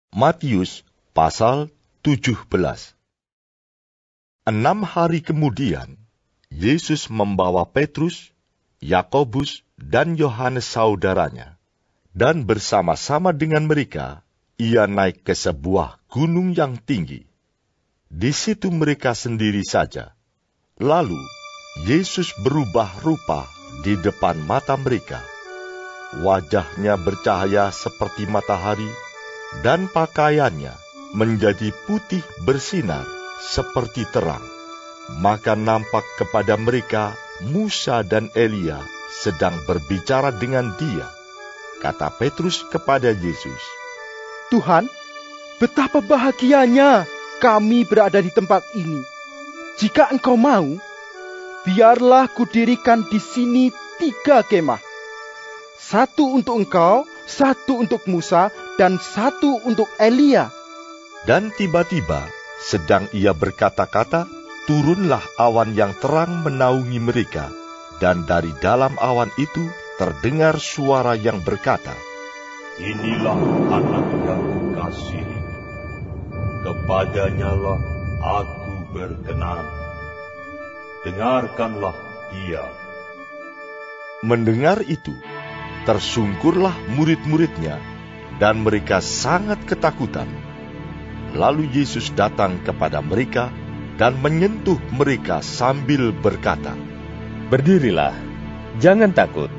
Matius pasal 17. 6 hari kemudian, Yesus membawa Petrus, Yakobus, dan Yohanes saudaranya, dan bersama-sama dengan mereka, ia naik ke sebuah gunung yang tinggi. Di situ mereka sendiri saja. Lalu, Yesus berubah rupa di depan mata mereka. Wajahnya bercahaya seperti matahari, dan pakaiannya menjadi putih bersinar seperti terang. Maka nampak kepada mereka Musa dan Elia sedang berbicara dengan dia. Kata Petrus kepada Yesus, "Tuhan, betapa bahagianya kami berada di tempat ini. Jika Engkau mau, biarlah kudirikan di sini 3 kemah. 1 untuk Engkau, 1 untuk Musa, dan 1 untuk Elia." Dan tiba-tiba, sedang ia berkata-kata, turunlah awan yang terang menaungi mereka, dan dari dalam awan itu terdengar suara yang berkata, "Inilah anak yang kukasihi, kepadanyalah aku berkenan. Dengarkanlah dia." Mendengar itu, tersungkurlah murid-muridnya, dan mereka sangat ketakutan. Lalu Yesus datang kepada mereka dan menyentuh mereka sambil berkata, "Berdirilah, jangan takut."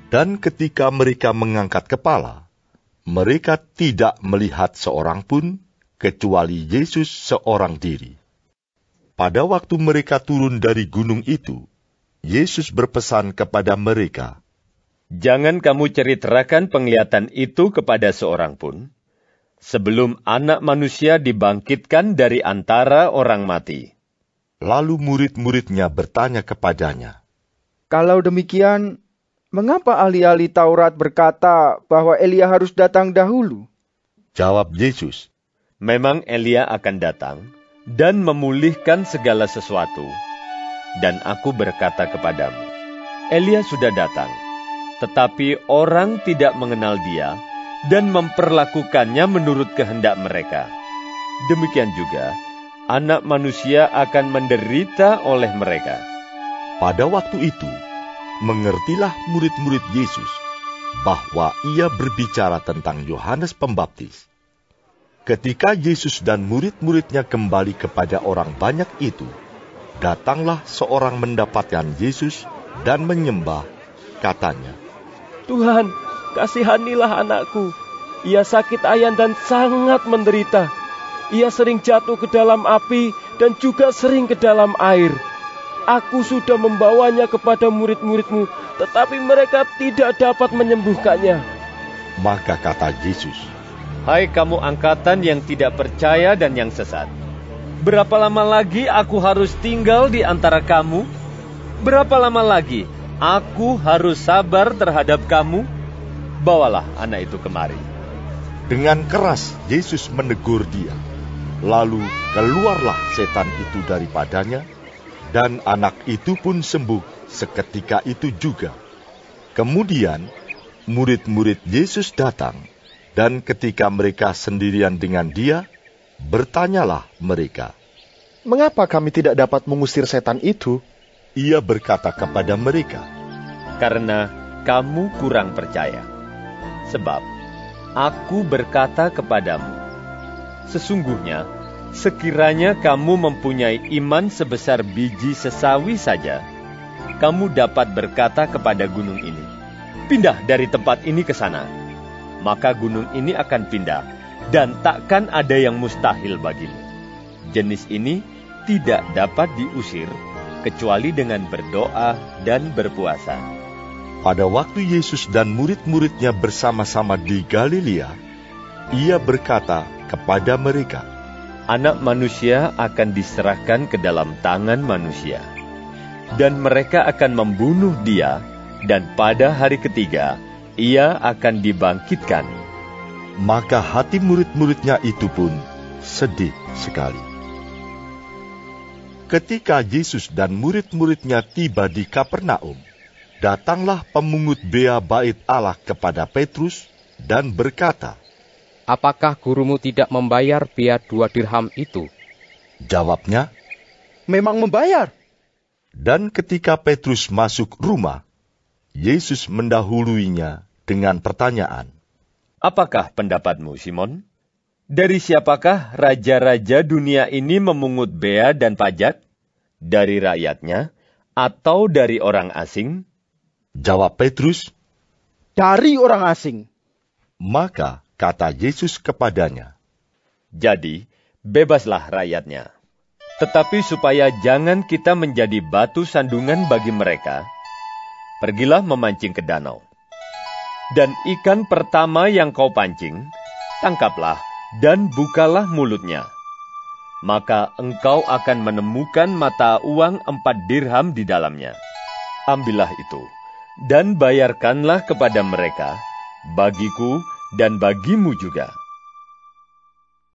Dan ketika mereka mengangkat kepala, mereka tidak melihat seorang pun, kecuali Yesus seorang diri. Pada waktu mereka turun dari gunung itu, Yesus berpesan kepada mereka, "Jangan kamu ceritakan penglihatan itu kepada seorang pun, sebelum Anak Manusia dibangkitkan dari antara orang mati." Lalu murid-muridnya bertanya kepadanya, "Kalau demikian, mengapa ahli-ahli Taurat berkata bahwa Elia harus datang dahulu?" Jawab Yesus, Memang Elia akan datang dan memulihkan segala sesuatu. Dan aku berkata kepadamu, Elia sudah datang, tetapi orang tidak mengenal dia dan memperlakukannya menurut kehendak mereka. Demikian juga, Anak Manusia akan menderita oleh mereka. Pada waktu itu, mengertilah murid-murid Yesus bahwa ia berbicara tentang Yohanes Pembaptis. Ketika Yesus dan murid-muridnya kembali kepada orang banyak itu, datanglah seorang mendapatkan Yesus dan menyembah, katanya, "Tuhan, kasihanilah anakku. Ia sakit ayan dan sangat menderita. Ia sering jatuh ke dalam api dan juga sering ke dalam air. Aku sudah membawanya kepada murid-murid-Mu, tetapi mereka tidak dapat menyembuhkannya." Maka kata Yesus, Hai kamu angkatan yang tidak percaya dan yang sesat. Berapa lama lagi aku harus tinggal di antara kamu? Berapa lama lagi aku harus sabar terhadap kamu? Bawalah anak itu kemari. Dengan keras Yesus menegur dia. Lalu keluarlah setan itu daripadanya, dan anak itu pun sembuh seketika itu juga. Kemudian murid-murid Yesus datang, dan ketika mereka sendirian dengan dia, bertanyalah mereka, "Mengapa kami tidak dapat mengusir setan itu?" Ia berkata kepada mereka, Karena kamu kurang percaya. Sebab aku berkata kepadamu, sesungguhnya sekiranya kamu mempunyai iman sebesar biji sesawi saja, kamu dapat berkata kepada gunung ini, "Pindah dari tempat ini ke sana." Maka gunung ini akan pindah, dan takkan ada yang mustahil bagimu. Jenis ini tidak dapat diusir, kecuali dengan berdoa dan berpuasa. Pada waktu Yesus dan murid-muridnya bersama-sama di Galilea, ia berkata kepada mereka, Anak Manusia akan diserahkan ke dalam tangan manusia, dan mereka akan membunuh dia, dan pada hari ketiga, ia akan dibangkitkan. Maka hati murid-muridnya itu pun sedih sekali. Ketika Yesus dan murid-muridnya tiba di Kapernaum, datanglah pemungut bea bait Allah kepada Petrus dan berkata, apakah gurumu tidak membayar biaya 2 dirham itu? Jawabnya, Memang membayar. dan ketika Petrus masuk rumah, Yesus mendahuluinya dengan pertanyaan. Apakah pendapatmu, Simon? Dari siapakah raja-raja dunia ini memungut bea dan pajak? Dari rakyatnya atau dari orang asing? Jawab Petrus, Dari orang asing. maka kata Yesus kepadanya, Jadi, bebaslah rakyatnya. Tetapi supaya jangan kita menjadi batu sandungan bagi mereka, pergilah memancing ke danau. Dan ikan pertama yang kau pancing, tangkaplah dan bukalah mulutnya. Maka engkau akan menemukan mata uang 4 dirham di dalamnya. Ambillah itu, dan bayarkanlah kepada mereka, bagiku dan bagimu juga.